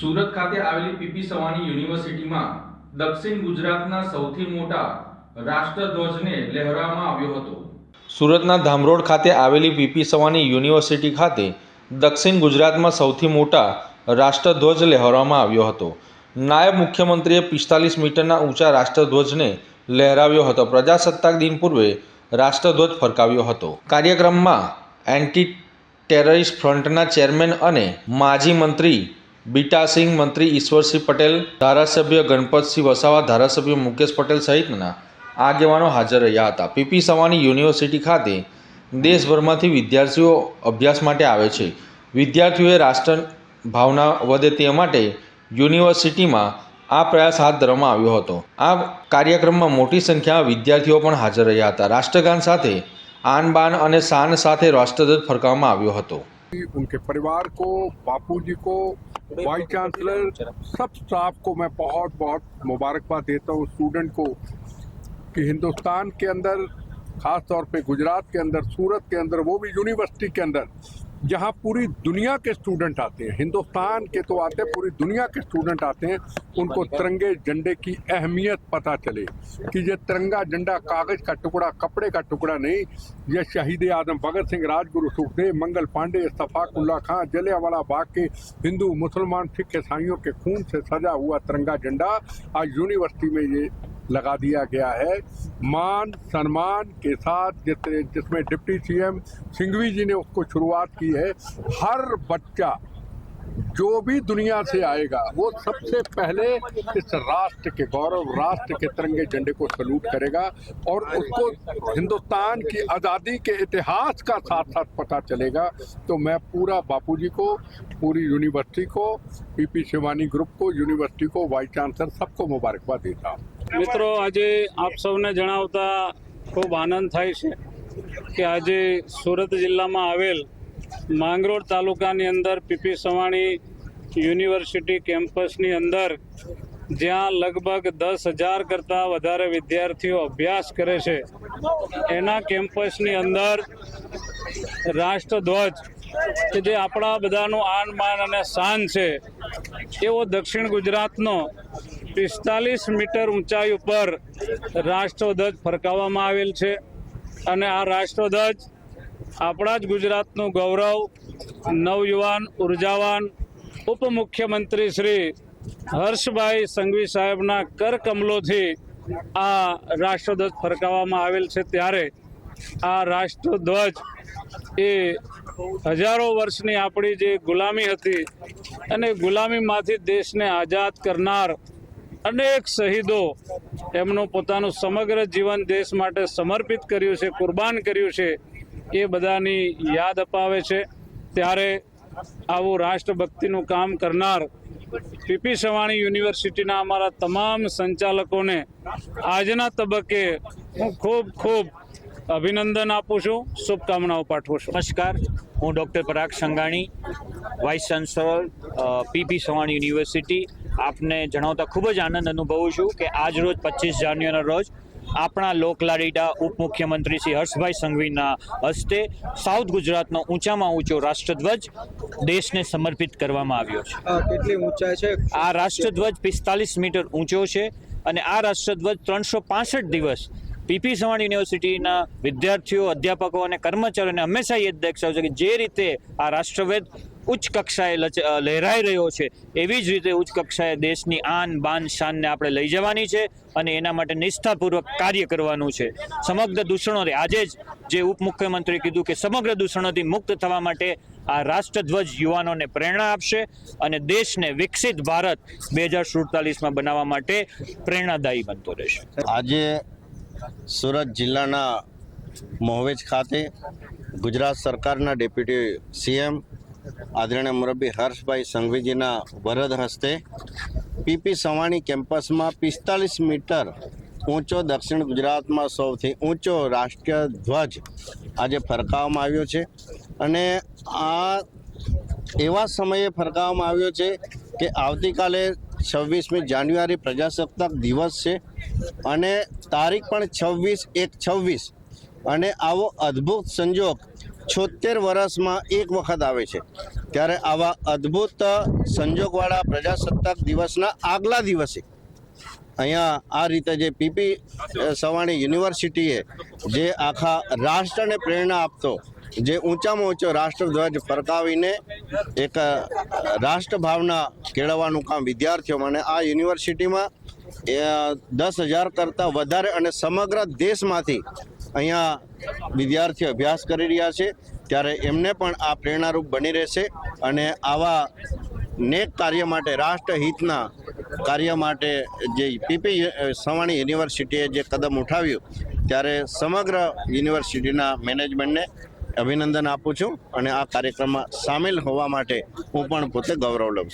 સુરત ખાતે આવેલી પીપી સવાણી યુનિવર્સિટીમાં દક્ષિણ ગુજરાતના સૌથી મોટા રાષ્ટ્રધ્વજને લહેરાવવામાં આવ્યો હતો। સુરતના ધામરોડ ખાતે આવેલી પીપી સવાણી યુનિવર્સિટી ખાતે દક્ષિણ ગુજરાતમાં સૌથી મોટા રાષ્ટ્રધ્વજ લહેરાવવામાં આવ્યો હતો। નાયબ મુખ્યમંત્રીએ 45 મીટરના ઊંચા રાષ્ટ્રધ્વજને લહેરાવ્યો હતો। પ્રજાસત્તાક દિન પૂર્વે રાષ્ટ્રધ્વજ ફરકાવ્યો હતો। કાર્યક્રમમાં એન્ટી ટેરરિસ્ટ ફ્રન્ટના ચેરમેન અને માજી મંત્રી બીટાસિંહ, મંત્રી ઈશ્વરસિંહ પટેલ, ધારાસભ્ય ગણપતસિંહ વસાવા, ધારાસભ્ય મુકેશ પટેલ સહિતના આગેવાનો હાજર રહ્યા હતા। પીપી સવાણી યુનિવર્સિટી ખાતે દેશભરમાંથી વિદ્યાર્થીઓ અભ્યાસ માટે આવે છે। વિદ્યાર્થીઓએ રાષ્ટ્ર ભાવના વધે તે માટે યુનિવર્સિટીમાં આ પ્રયાસ હાથ ધરવામાં આવ્યો હતો। આ કાર્યક્રમમાં મોટી સંખ્યામાં વિદ્યાર્થીઓ પણ હાજર રહ્યા હતા। રાષ્ટ્રગાન સાથે आन बान और शान साथ राष्ट्रध्वज फरकावવામાં આવ્યો હતો। उनके परिवार को, बापूजी को, वाइस चांसलर, सब स्टाफ को मैं बहुत बहुत मुबारकबाद देता हूँ। स्टूडेंट को कि हिंदुस्तान के अंदर, खास तौर पे गुजरात के अंदर, सूरत के अंदर, वो भी यूनिवर्सिटी के अंदर, जहाँ पूरी दुनिया के स्टूडेंट आते हैं, हिंदुस्तान के तो आते हैं, पूरी दुनिया के स्टूडेंट आते हैं, उनको तिरंगे झंडे की अहमियत पता चले कि ये तिरंगा झंडा कागज़ का टुकड़ा, कपड़े का टुकड़ा नहीं, ये शहीद आजम भगत सिंह, राजगुरु सुखदेव, मंगल पांडे, इस्तफाकुल्ला खां, जलियांवाला बाग के हिंदू, मुसलमान, सिख, ईसाइयों के खून से सजा हुआ तिरंगा झंडा आज यूनिवर्सिटी में ये लगा दिया गया है। मान सम्मान के साथ जिसमें डिप्टी सीएम सिंघवी जी ने उसको शुरुआत की है। हर बच्चा जो भी दुनिया से आएगा वो सबसे पहले इस राष्ट्र के गौरव, राष्ट्र के तिरंगे झंडे को सलूट करेगा और उसको हिंदुस्तान की आज़ादी के इतिहास का साथ साथ पता चलेगा। तो मैं पूरा बापूजी को, पूरी यूनिवर्सिटी को, पीपी शिवानी ग्रुप को, यूनिवर्सिटी को, वाइस चांसलर सबको मुबारकबाद देता हूँ। મિત્રો, આજે આપ સૌને જણાવતા ખૂબ આનંદ થાય છે કે આજે સુરત જિલ્લામાં આવેલ માંગરોળ તાલુકાની અંદર પીપી સવાણી યુનિવર્સિટી કેમ્પસની અંદર જ્યાં લગભગ 10,000 કરતાં વધારે વિદ્યાર્થીઓ અભ્યાસ કરે છે એના કેમ્પસની અંદર રાષ્ટ્રધ્વજ કે જે આપણા બધાનું આન બાન અને શાન છે એવો દક્ષિણ ગુજરાતનો 45 મીટર ઊંચાઈ ઉપર રાષ્ટ્રધ્વજ ફરકાવવામાં આવેલ છે। અને આ રાષ્ટ્રધ્વજ આપણા જ ગુજરાતનું ગૌરવ, નવયુવાન, ઉર્જાવાન ઉપમુખ્યમંત્રી શ્રી હર્ષભાઈ સંઘવી સાહેબના કરકમલોથી આ રાષ્ટ્રધ્વજ ફરકાવવામાં આવેલ છે। ત્યારે આ રાષ્ટ્રધ્વજ એ હજારો વર્ષની આપણી જે ગુલામી હતી અને ગુલામીમાંથી દેશને આઝાદ કરનાર અનેક શહીદો એમનું પોતાનું સમગ્ર જીવન દેશ માટે સમર્પિત કર્યું છે, કુરબાન કર્યું છે, એ બધાની યાદ અપાવે છે। ત્યારે આવું રાષ્ટ્રભક્તિનું કામ કરનાર પીપી સવાણી યુનિવર્સિટીના અમારા તમામ સંચાલકોને આજના તબક્કે હું ખૂબ ખૂબ અભિનંદન આપું છું, શુભકામનાઓ પાઠવું છું। નમસ્કાર, હું doctor Parag Sanghani, vice chancellor PP Savani university. આપને જણાવતા ખૂબ જ આનંદ અનુભવું છું કે આજ રોજ 25 જાન્યુઆરીના રોજ આપણા લોકલાડીલા ઉપમુખ્યમંત્રી શ્રી હર્ષભાઈ સંઘવીના હસ્તે સાઉથ ગુજરાતનો ઊંચામાં ઊંચો રાષ્ટ્રધ્વજ દેશને સમર્પિત કરવામાં આવ્યો છે। કેટલી ઊંચાઈ છે? આ રાષ્ટ્રધ્વજ 45 મીટર ઊંચો છે અને આ રાષ્ટ્રધ્વજ 365 દિવસ પીપી સવાણી યુનિવર્સિટીના વિદ્યાર્થીઓ, અધ્યાપકો અને કર્મચારીઓને હંમેશા યાદ દર્શાવશે કે જે રીતે આ રાષ્ટ્રધ્વજ ઉચ્ચ કક્ષાએ લહેરાઈ રહ્યો છે એવી જ રીતે ઉચ્ચ કક્ષાએ દેશની આન બાન શાનને આપણે લઈ જવાની છે અને એના માટે નિષ્ઠાપૂર્વક કાર્ય કરવાનું છે। સમગ્ર દૂષણોથી આજે જ જે ઉપમુખ્યમંત્રીએ કીધું કે સમગ્ર દૂષણોથી મુક્ત થવા માટે આ રાષ્ટ્રધ્વજ યુવાનોને પ્રેરણા આપશે અને દેશને વિકસિત ભારત 2047માં બનાવવા માટે પ્રેરણાદાયી બનતો રહેશે। આજે સુરત જિલ્લાના મોહવેજ ખાતે ગુજરાત સરકારના ડેપ્યુટી સીએમ આદરણીય મુરબ્બી હર્ષભાઈ સંઘવીજીના વરદ હસ્તે પીપી સવાણી કેમ્પસમાં 45 મીટર ઊંચો દક્ષિણ ગુજરાતમાં સૌથી ઊંચો રાષ્ટ્રીય ધ્વજ આજે ફરકાવવામાં આવ્યો છે અને આ એવા સમયે ફરકાવવામાં આવ્યો છે કે આવતીકાલે 26મી જાન્યુઆરી પ્રજાસત્તાક દિવસ છે અને તારીખ પણ 26/1/26 અને આવો અદ્ભુત સંજોગ 76 વર્ષમાં એક વખત આવે છે, ત્યારે આવા અદ્ભુત સંજોગવાળા પ્રજાસત્તાક દિવસના આગલા દિવસે અહીંયા આ રીતે જે પીપી સવાણી યુનિવર્સિટીએ જે આખા રાષ્ટ્રને પ્રેરણા આપતો જે ઊંચામાં ઊંચો રાષ્ટ્રધ્વજ ફરકાવીને એક રાષ્ટ્રભાવના કેળવવાનું કામ વિદ્યાર્થીઓમાં, અને આ યુનિવર્સિટીમાં 10,000 કરતાં વધારે અને સમગ્ર દેશમાંથી અહીંયા વિદ્યાર્થીઓ અભ્યાસ કરી રહ્યા છે, ત્યારે એમને પણ આ પ્રેરણારૂપ બની રહેશે. અને આવા નેક કાર્ય માટે, રાષ્ટ્રહિતના કાર્ય માટે જે પીપી સવાણી યુનિવર્સિટીએ જે કદમ ઉઠાવ્યું, ત્યારે સમગ્ર યુનિવર્સિટીના મેનેજમેન્ટને અભિનંદન આપું છું અને આ કાર્યક્રમમાં સામેલ હોવા માટે હું પણ પોતે ગૌરવ લઉં છું.